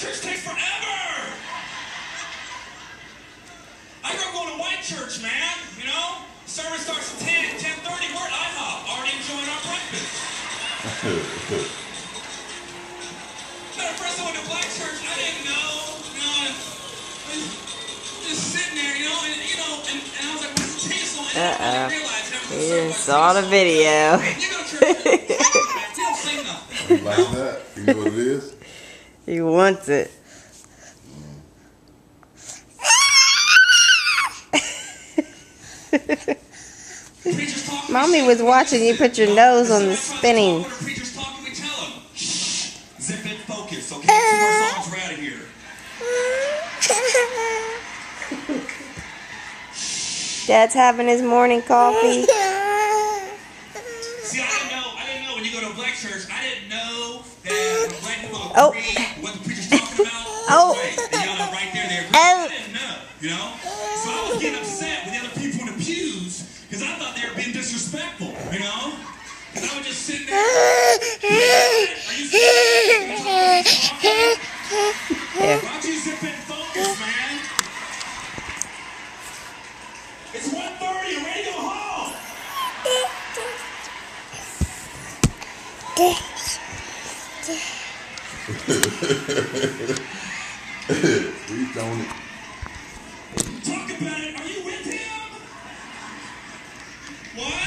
church takes forever. I grew up going to white church, man. You know, service starts at 10, 10:30. We're at IHOP, already enjoying our breakfast. First I went to black church, I didn't know, just sitting there, and I was like, what's the chance on? And I realized that was you saw the video. You go to church, you don't say nothing. You like that? You know what it is? He wants it. Mommy was watching you put your nose on the spinning. Zip it, focus, okay? 2 more songs, we're out of here. Dad's having his morning coffee. See, I didn't know when you go to a black church, I didn't know that when black people agree what the preacher's talking about. Right, they yell out right there, they agree. I didn't know, you know? So I was getting upset with the other people in the pews because I thought they were being disrespectful, you know? Because I was just sitting there. Are you sitting there? Yeah. Why don't you zip and focus, man? It's 1:30. I'm ready to go home. He's on it. Talk about it. Are you with him? What?